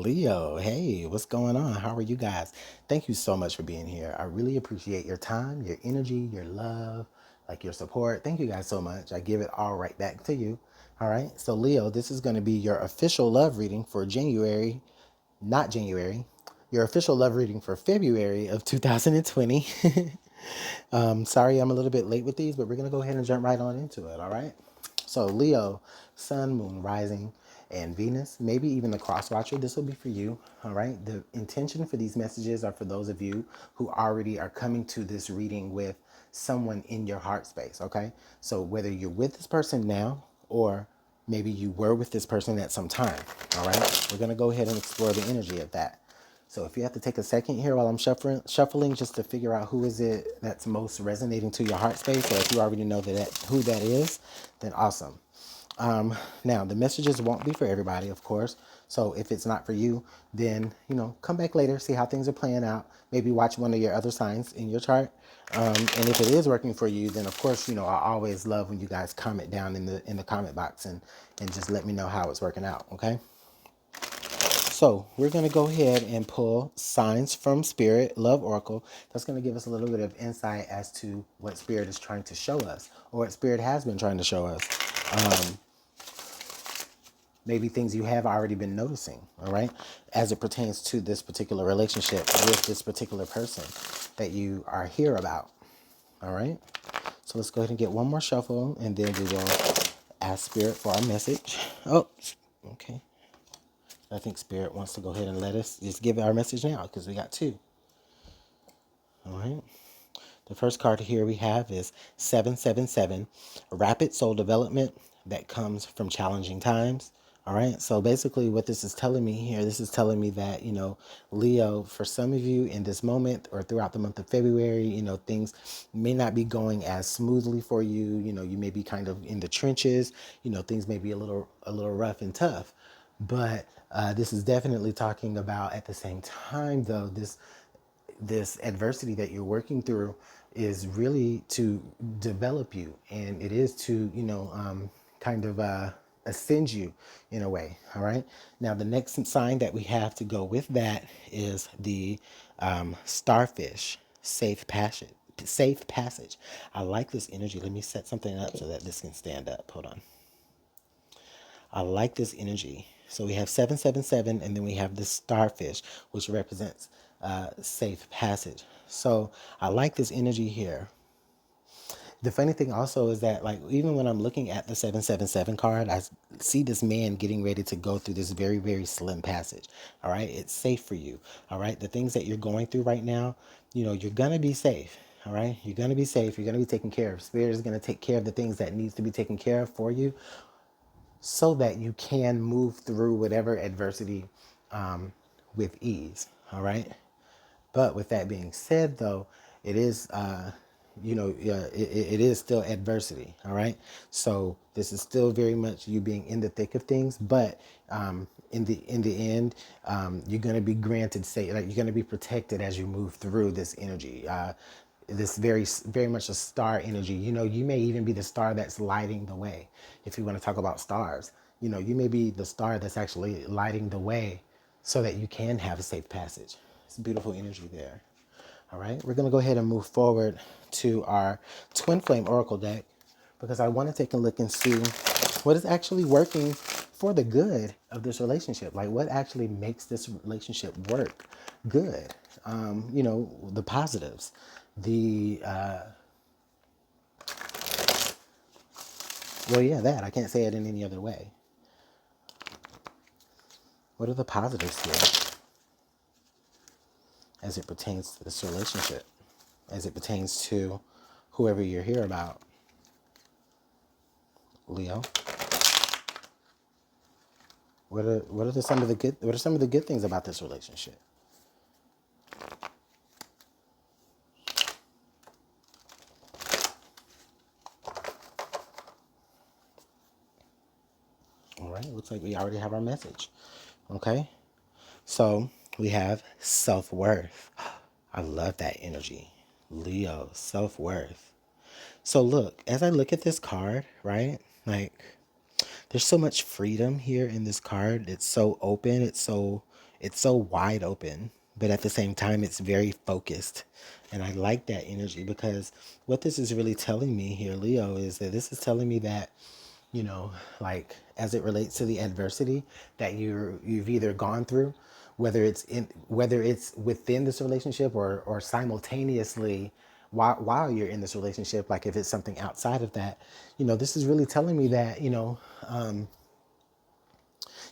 Leo, hey, what's going on? How are you guys? Thank you so much for being here. I really appreciate your time, your energy, your love, like your support. Thank you guys so much. I give it all right back to you. All right. So, Leo, this is going to be your official love reading for January, not January, your official love reading for February of 2020. Sorry, I'm a little bit late with these, but we're going to go ahead and jump right on into it. All right. So Leo, Sun, Moon, Rising, and Venus, maybe even the cross watcher, this will be for you. All right. The intention for these messages are for those of you who already are coming to this reading with someone in your heart space. Okay. So whether you're with this person now or maybe you were with this person at some time. All right. We're going to go ahead and explore the energy of that. So if you have to take a second here while I'm shuffling just to figure out who is it that's most resonating to your heart space, or if you already know who that is, then awesome. Now, the messages won't be for everybody, of course. So if it's not for you, then, come back later, see how things are playing out. Maybe watch one of your other signs in your chart. And if it is working for you, then of course, I always love when you guys comment down in the comment box and just let me know how it's working out. Okay. So we're going to go ahead and pull signs from Spirit, Love Oracle. That's going to give us a little bit of insight as to what Spirit is trying to show us, or what Spirit has been trying to show us. Maybe things you have already been noticing, all right, as it pertains to this particular relationship with this particular person that you are here about, all right? So let's go ahead and get one more shuffle, and then we will ask Spirit for our message. Oh, okay. I think Spirit wants to go ahead and let us just give our message now because we got two. All right. The first card here we have is 777, rapid soul development that comes from challenging times. All right. So basically what this is telling me here, this is telling me that, Leo, for some of you in this moment or throughout the month of February, things may not be going as smoothly for you. You may be kind of in the trenches, things may be a little rough and tough. But this is definitely talking about, at the same time, though, this adversity that you're working through is really to develop you, and it is to kind of ascend you in a way. All right. Now the next sign that we have to go with that is the starfish, safe passage. Safe passage. I like this energy. Let me set something up so that this can stand up. Hold on. I like this energy. So we have 777, and then we have the starfish, which represents safe passage. So I like this energy here. The funny thing also is that, like, even when I'm looking at the 777 card, I see this man getting ready to go through this very, very slim passage. All right. It's safe for you. All right. The things that you're going through right now, you're going to be safe. All right. You're going to be safe. You're going to be taken care of. Spirit is going to take care of the things that needs to be taken care of for you, so that you can move through whatever adversity with ease. All right. But with that being said, though, it is, it is still adversity. All right. So this is still very much you being in the thick of things, but in the end, you're going to be granted, say, like, you're going to be protected as you move through this energy. This very much a star energy. You may even be the star that's lighting the way. If you want to talk about stars, you may be the star that's actually lighting the way so that you can have a safe passage. It's beautiful energy there. All right, we're going to go ahead and move forward to our Twin Flame Oracle deck, because I want to take a look and see what is actually working for the good of this relationship. Like, what actually makes this relationship work good? The positives, that I can't say it in any other way. What are the positives here as it pertains to this relationship, as it pertains to whoever you're here about? Leo, what are some of the good things about this relationship? All right, looks like we already have our message. Okay, so we have self-worth. I love that energy. Leo, self-worth. So look, as I look at this card, right, like, there's so much freedom here in this card. It's so open. It's so wide open, but at the same time, it's very focused. And I like that energy, because what this is really telling me here, Leo, is that this is telling me that, you know, like as it relates to the adversity that you've either gone through, whether it's within this relationship, or simultaneously while you're in this relationship, like if it's something outside of that, you know, this is really telling me that, you know,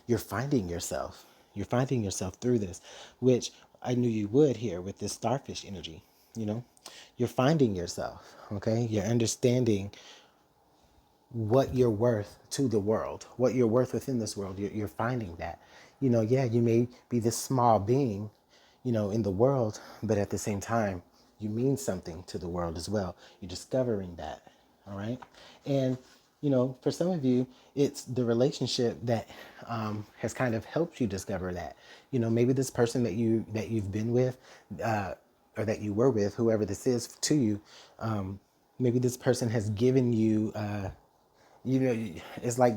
you're finding yourself. You're finding yourself through this, which I knew you would here with this starfish energy. You know, you're finding yourself. Okay, you're understanding what you're worth to the world, what you're worth within this world. You're finding that. You know, yeah, you may be this small being, you know, in the world, but at the same time, you mean something to the world as well. You're discovering that. All right. And, you know, for some of you, it's the relationship that has kind of helped you discover that. You know, maybe this person that you've been with, or that you were with, whoever this is to you, maybe this person has given you, you know, it's like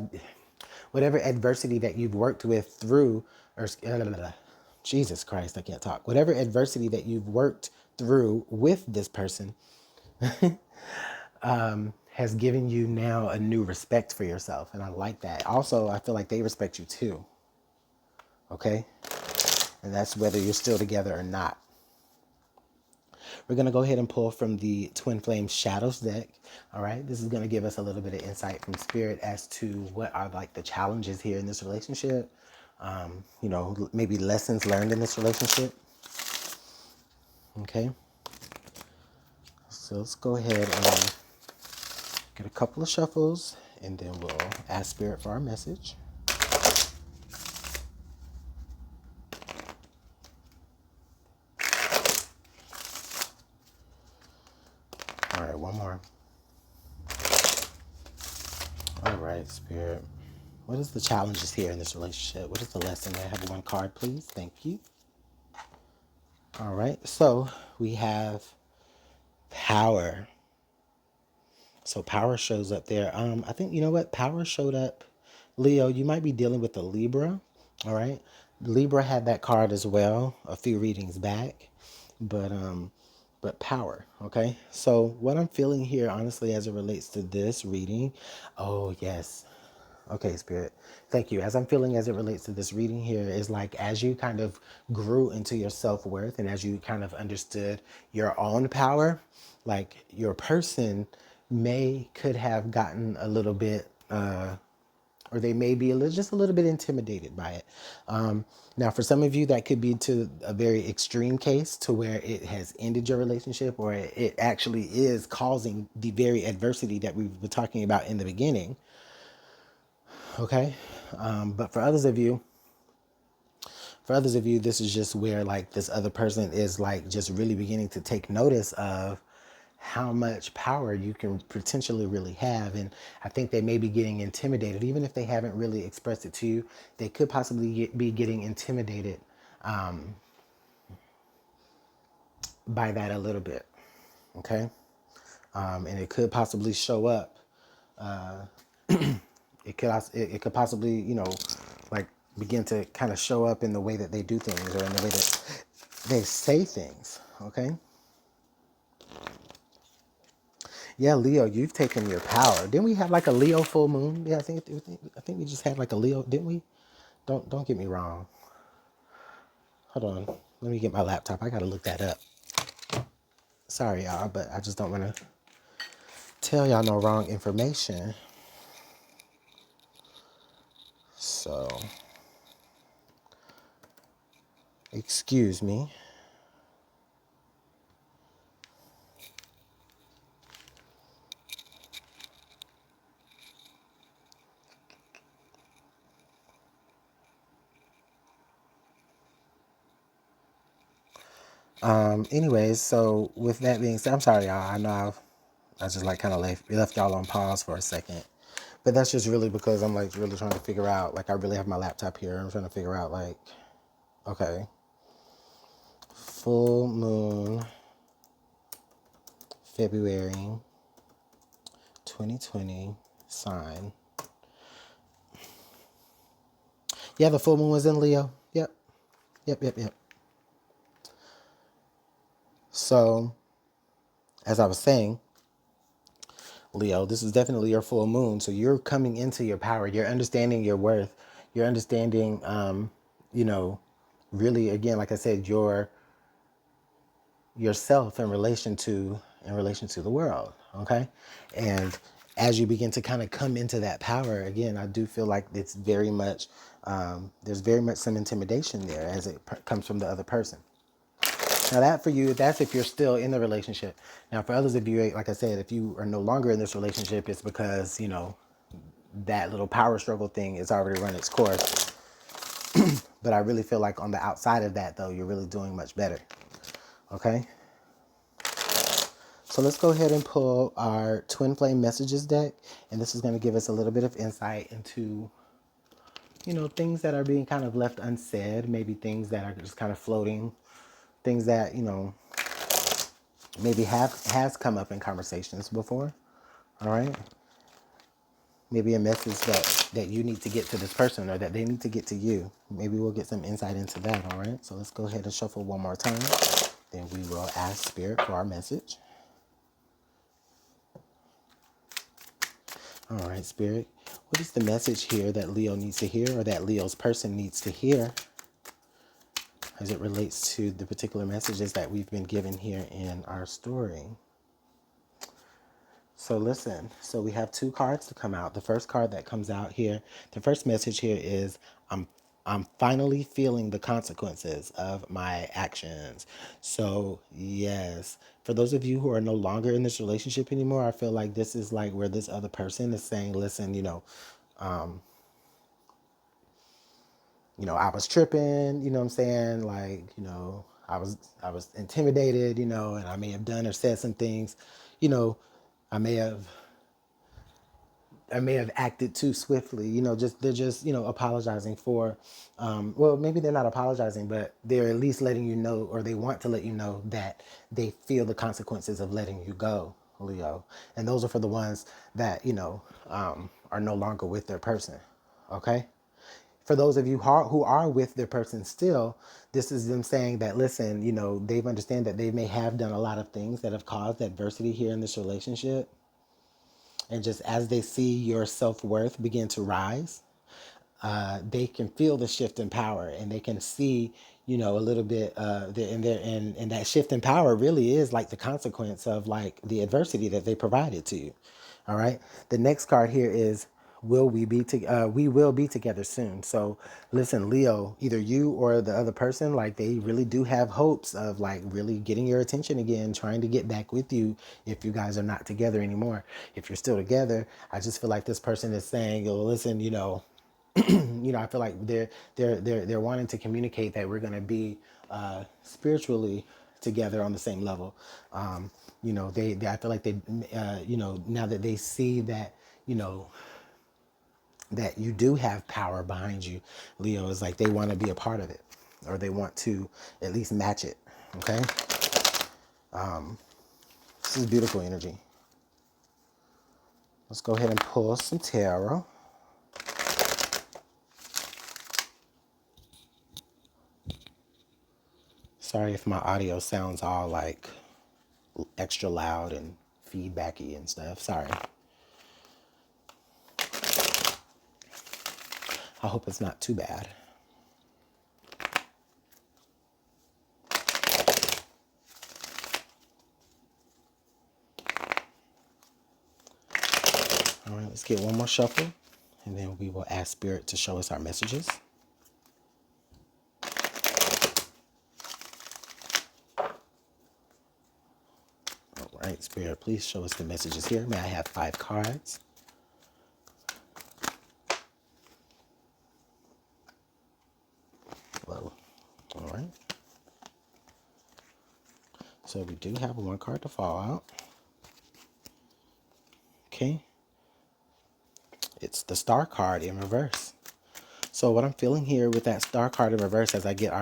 whatever adversity that you've worked with through, or Jesus Christ, I can't talk. Whatever adversity that you've worked through with this person has given you now a new respect for yourself. And I like that. Also, I feel like they respect you too. Okay? And that's whether you're still together or not. We're going to go ahead and pull from the Twin Flame Shadows deck. All right. This is going to give us a little bit of insight from Spirit as to what are like the challenges here in this relationship. You know, maybe lessons learned in this relationship. Okay. So let's go ahead and get a couple of shuffles, and then we'll ask Spirit for our message. All right, one more. All right, Spirit. What is the challenges here in this relationship? What is the lesson? May I have one card, please? Thank you. All right, so we have power. So power shows up there. I think, you know what? Power showed up. Leo, you might be dealing with a Libra. All right. Libra had that card as well a few readings back. But power. Okay. So what I'm feeling here, honestly, as it relates to this reading. Oh, yes. Okay, Spirit. Thank you. As I'm feeling as it relates to this reading here is like as you kind of grew into your self-worth, and as you kind of understood your own power, like your person could have gotten a little bit, or they may be just a little bit intimidated by it. Now, for some of you, that could be to a very extreme case to where it has ended your relationship, or it actually is causing the very adversity that we were talking about in the beginning. Okay. But for others of you, this is just where like this other person is like just really beginning to take notice of how much power you can potentially really have. And I think they may be getting intimidated, even if they haven't really expressed it to you. They could possibly be getting intimidated by that a little bit. Okay. And it could possibly show up. It could possibly, you know, like begin to kind of show up in the way that they do things, or in the way that they say things. Okay. Yeah, Leo, you've taken your power. Didn't we have like a Leo full moon? Yeah, I think we just had like a Leo, didn't we? Don't get me wrong. Hold on. Let me get my laptop. I gotta look that up. Sorry, y'all, but I just don't want to tell y'all no wrong information. So, excuse me. Anyways, so with that being said, I'm sorry, y'all. I know I just like kind of left y'all on pause for a second. But that's just really because I'm like really trying to figure out, like I really have my laptop here. I'm trying to figure out like, okay, full moon, February 2020 sign. Yeah, the full moon was in Leo. Yep. Yep. So, as I was saying, Leo, this is definitely your full moon. So you're coming into your power. You're understanding your worth. You're understanding, you know, really, again, like I said, yourself in relation to the world. Okay. And as you begin to kind of come into that power again, I do feel like it's very much, there's very much some intimidation there as it comes from the other person. Now that for you, that's if you're still in the relationship. Now for others of you, like I said, if you are no longer in this relationship, it's because, you know, that little power struggle thing is already run its course. But I really feel like on the outside of that, though, you're really doing much better. Okay. So let's go ahead and pull our Twin Flame Messages deck. And this is going to give us a little bit of insight into, you know, things that are being kind of left unsaid, maybe things that are just kind of floating, things that, you know, maybe has come up in conversations before. All right. Maybe a message that you need to get to this person or that they need to get to you. Maybe we'll get some insight into that. All right. So let's go ahead and shuffle one more time. Then we will ask Spirit for our message. All right, Spirit. What is the message here that Leo needs to hear or that Leo's person needs to hear as it relates to the particular messages that we've been given here in our story? So listen, so we have two cards to come out. The first card that comes out here, the first message here is, I'm finally feeling the consequences of my actions. So yes, for those of you who are no longer in this relationship anymore, I feel like this is like where this other person is saying, listen, I was tripping, you know what I'm saying? Like, I was intimidated, and I may have done or said some things, you know, I may have I may have acted too swiftly. They're just apologizing for. Well, maybe they're not apologizing, but they're at least letting you know, or they want to let you know that they feel the consequences of letting you go, Leo. And those are for the ones that are no longer with their person. Okay. For those of you who are with their person still, this is them saying that, listen, they've understand that they may have done a lot of things that have caused adversity here in this relationship. And just as they see your self-worth begin to rise, they can feel the shift in power, and they can see, a little bit, and that shift in power really is like the consequence of like the adversity that they provided to you. All right. The next card here is, we will be together soon. So listen, Leo, either you or the other person, like they really do have hopes of like really getting your attention again, trying to get back with you if you guys are not together anymore. If you're still together, I just feel like this person is saying, oh, listen, I feel like they're wanting to communicate that we're going to be spiritually together on the same level. I feel like they, now that they see that, that you do have power behind you, Leo, is like they want to be a part of it, or they want to at least match it. Okay. This is beautiful energy. Let's go ahead and pull some tarot. Sorry if my audio sounds all like extra loud and feedbacky and stuff. Sorry. I hope it's not too bad. All right, let's get one more shuffle, and then we will ask Spirit to show us our messages. All right, Spirit, please show us the messages here. May I have 5 cards? Hello. All right. So we do have one card to fall out. Okay. It's the Star card in reverse. So what I'm feeling here with that Star card in reverse, as I get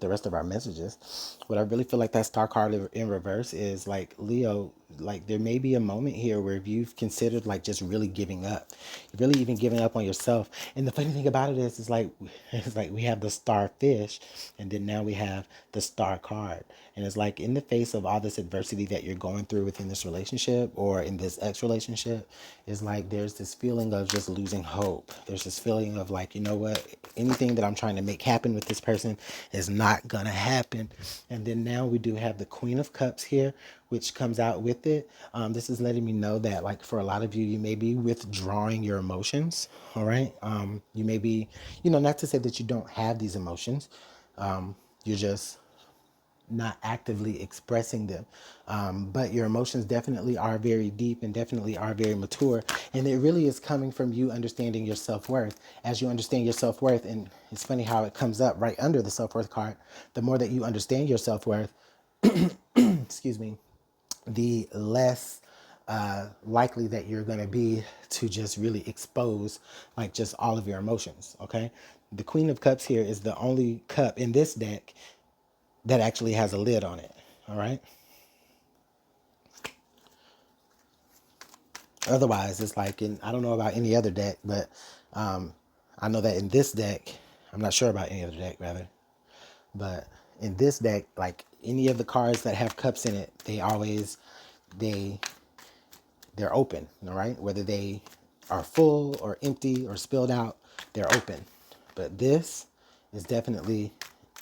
the rest of our messages, what I really feel like that Star card in reverse is like, Leo, like there may be a moment here where you've considered like just really giving up, really even giving up on yourself. And the funny thing about it is, it's like we have the starfish, and then now we have the star card. And it's like in the face of all this adversity that you're going through within this relationship or in this ex relationship, it's like there's this feeling of just losing hope. There's this feeling of like, you know what, anything that I'm trying to make happen with this person is not gonna happen. And then now we do have the Queen of Cups here, which comes out with it. This is letting me know that like for a lot of you, you may be withdrawing your emotions. All right. You may be, not to say that you don't have these emotions. You're just not actively expressing them. But your emotions definitely are very deep and definitely are very mature. And it really is coming from you understanding your self-worth. As you understand your self-worth, and it's funny how it comes up right under the self-worth card, the more that you understand your self-worth, excuse me, the less likely that you're going to be to just really expose like just all of your emotions. Okay. The Queen of Cups here is the only cup in this deck that actually has a lid on it. All right. Otherwise, it's like I don't know about any other deck, but I know that in this deck, I'm not sure about any other deck rather, but in this deck, like any of the cards that have cups in it, they they're open. All right. Whether they are full or empty or spilled out, they're open. But this is definitely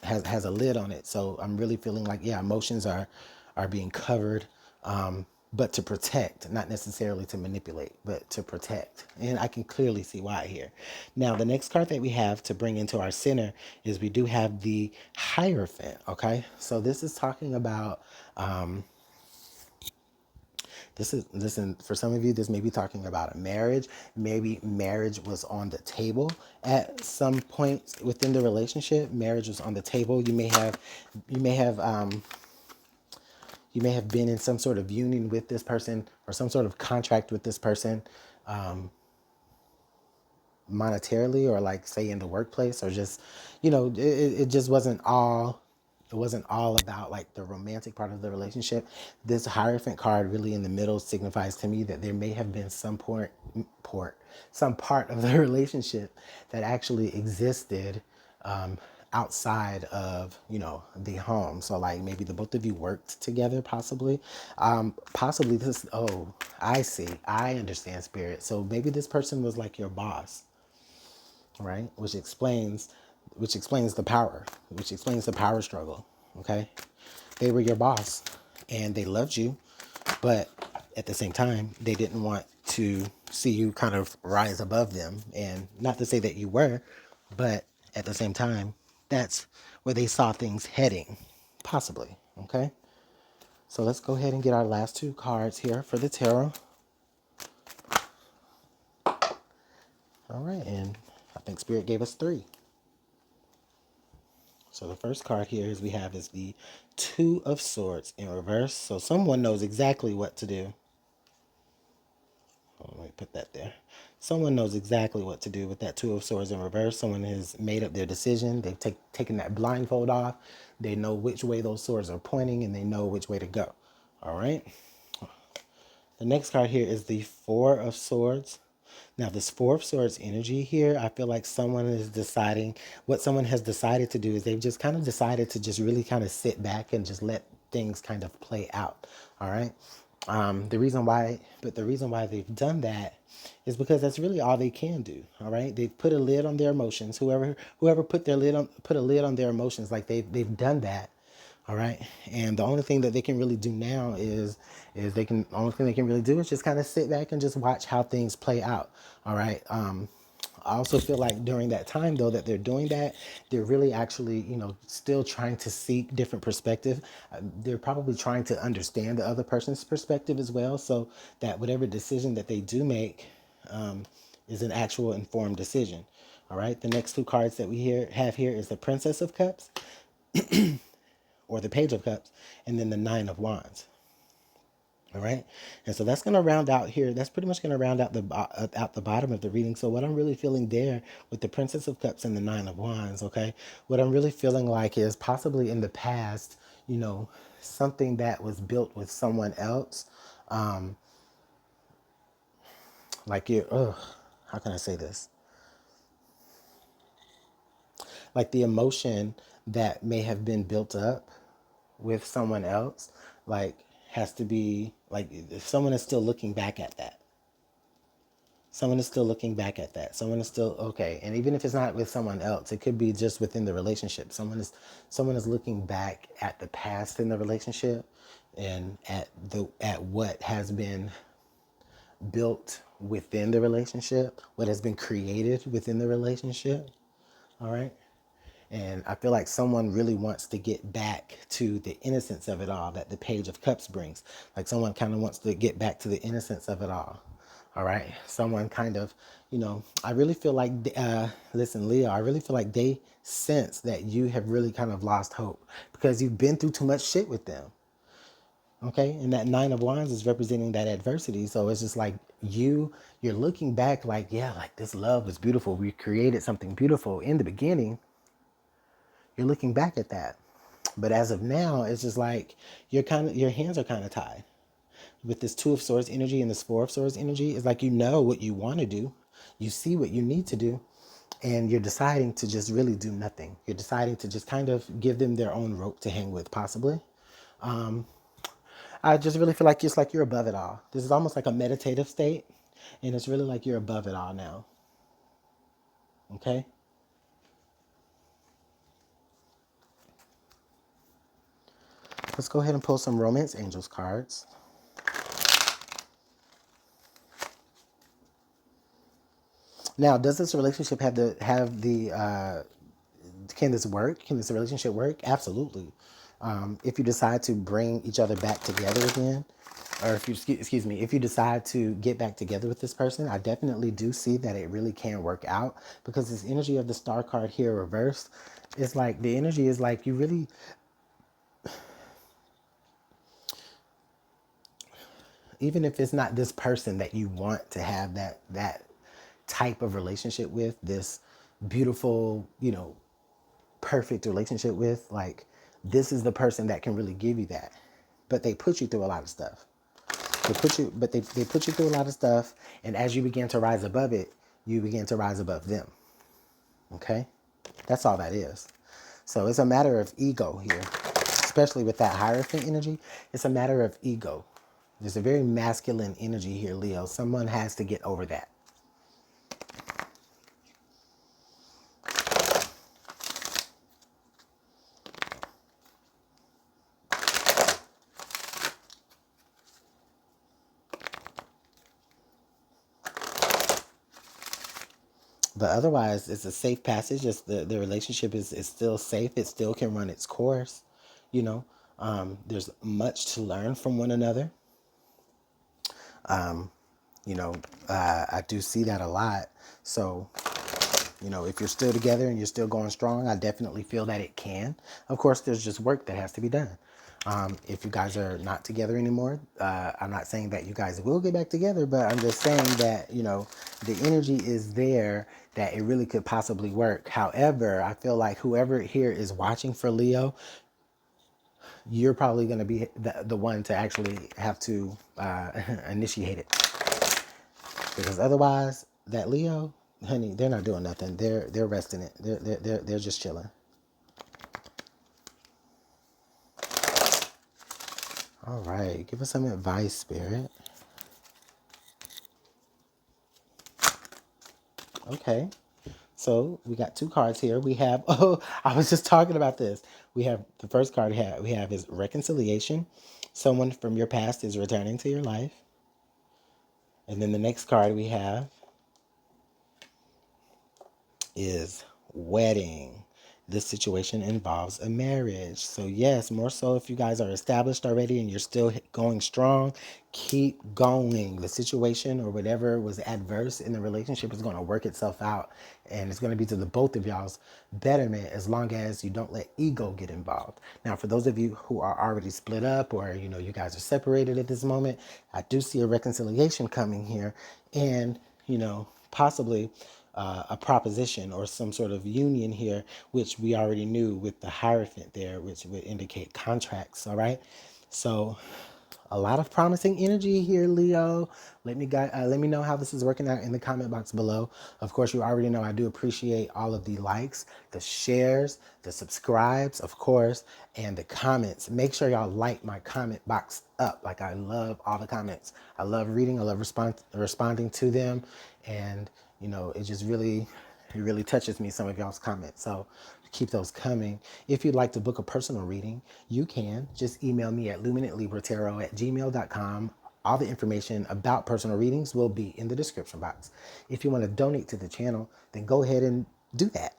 has a lid on it. So I'm really feeling like, yeah, emotions are being covered, but to protect, not necessarily to manipulate, but to protect. And I can clearly see why here. Now, the next card that we have to bring into our center is we do have the Hierophant. Okay, so this is talking about listen, for some of you, this may be talking about a marriage. Maybe marriage was on the table at some point within the relationship. Marriage was on the table. You may have, you may have been in some sort of union with this person or some sort of contract with this person, monetarily, or like say in the workplace, or just, it just wasn't all, it wasn't all about like the romantic part of the relationship. This Hierophant card really in the middle signifies to me that there may have been some part of the relationship that actually existed outside of the home. So like maybe the both of you worked together, possibly this, oh, I understand, spirit. So maybe this person was like your boss, right? Which explains the power, which explains the power struggle. Okay, they were your boss, and they loved you, but at the same time, they didn't want to see you kind of rise above them. And not to say that you were, but at the same time, that's where they saw things heading, possibly. Okay, so let's go ahead and get our last two cards here for the tarot. All right, and I think Spirit gave us three. So the first card here is the Two of Swords in reverse. So someone knows exactly what to do. Oh, let me put that there. Someone knows exactly what to do with that Two of Swords in reverse. Someone has made up their decision. They've taken that blindfold off. They know which way those swords are pointing, and they know which way to go. All right. The next card here is the Four of Swords. Now, this Four of Swords energy here, I feel like someone is deciding, what someone has decided to do is they've just kind of decided to just really kind of sit back and just let things kind of play out. All right. The reason why they've done that is because that's really all they can do. All right. They've put a lid on their emotions. Whoever put a lid on their emotions, like they've done that. All right. And the only thing that they can really do now is only thing they can really do is just kind of sit back and just watch how things play out. All right. I also feel like during that time, though, that they're doing that, they're really actually, still trying to seek different perspective. They're probably trying to understand the other person's perspective as well, so that whatever decision that they do make is an actual informed decision. All right. The next two cards that we have here is the Princess of Cups, or the Page of Cups, and then the Nine of Wands. All right. And so that's going to round out here. That's pretty much going to round out the bottom of the reading. So what I'm really feeling there with the Princess of Cups and the Nine of Wands, okay, what I'm really feeling like is possibly in the past, something that was built with someone else, Like how can I say this? Like the emotion that may have been built up with someone else, like has to be like if someone is still looking back at that. Someone is still looking back at that. Someone is still okay. And even if it's not with someone else, it could be just within the relationship. Someone is looking back at the past in the relationship and at what has been built within the relationship, what has been created within the relationship. All right. And I feel like someone really wants to get back to the innocence of it all that the Page of Cups brings. Like someone kind of wants to get back to the innocence of it all. All right. Someone kind of, I really feel like, listen, Leo, I really feel like they sense that you have really kind of lost hope because you've been through too much shit with them. Okay. And that Nine of Wands is representing that adversity. So it's just like you're looking back like, yeah, like this love was beautiful. We created something beautiful in the beginning. You're looking back at that. But as of now, it's just like your hands are kind of tied. With this Two of Swords energy and this Four of Swords energy, it's like you know what you want to do. You see what you need to do. And you're deciding to just really do nothing. You're deciding to just kind of give them their own rope to hang with, possibly. I just really feel like it's like you're above it all. This is almost like a meditative state. And it's really like you're above it all now. Okay? Let's go ahead and pull some Romance Angels cards. Now, does this relationship can this work? Can this relationship work? Absolutely. If you decide to bring each other back together again, or if you, excuse me, if you decide to get back together with this person, I definitely do see that it really can work out because this energy of the Star card here reversed is like, the energy is like you really, even if it's not this person that you want to have that type of relationship with, this beautiful, perfect relationship with, like this is the person that can really give you that. But they put you through a lot of stuff. They put you through a lot of stuff, and as you begin to rise above it, you begin to rise above them. Okay? That's all that is. So it's a matter of ego here, especially with that Hierophant energy. It's a matter of ego. There's a very masculine energy here, Leo. Someone has to get over that. But otherwise, it's a safe passage. It's the relationship is still safe. It still can run its course. There's much to learn from one another. I do see that a lot. So, if you're still together and you're still going strong, I definitely feel that it can. Of course, there's just work that has to be done. If you guys are not together anymore, I'm not saying that you guys will get back together, but I'm just saying that, the energy is there that it really could possibly work. However, I feel like whoever here is watching for Leo, you're probably going to be the one to actually have to initiate it. Because otherwise, that Leo, honey, they're not doing nothing. They're resting it. They're just chilling. All right, give us some advice, Spirit. Okay, so we got two cards here. We have, oh, I was just talking about this. We have the first card we have is reconciliation. Someone from your past is returning to your life. And then the next card we have is wedding. This situation involves a marriage. So yes, more so if you guys are established already and you're still going strong, keep going. The situation or whatever was adverse in the relationship is going to work itself out. And it's going to be to the both of y'all's betterment as long as you don't let ego get involved. Now, for those of you who are already split up or, you guys are separated at this moment, I do see a reconciliation coming here and, possibly a proposition or some sort of union here, which we already knew with the Hierophant there, which would indicate contracts. All right. So A lot of promising energy here, Leo. Let me know how this is working out in the comment box below. Of course, you already know I do appreciate all of the likes, the shares, the subscribes, of course, and the comments. Make sure y'all light my comment box up. Like, I love all the comments. I love reading. I love responding to them. And, it just really touches me, some of y'all's comments. So keep those coming. If you'd like to book a personal reading, you can. Just email me at LuminantLibraTarot@gmail.com. All the information about personal readings will be in the description box. If you want to donate to the channel, then go ahead and do that.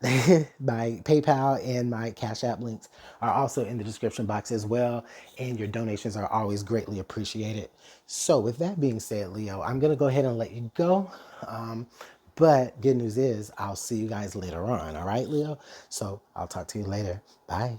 My PayPal and my Cash App links are also in the description box as well. And your donations are always greatly appreciated. So with that being said, Leo, I'm going to go ahead and let you go. But good news is I'll see you guys later on. All right, Leo? So I'll talk to you later. Bye.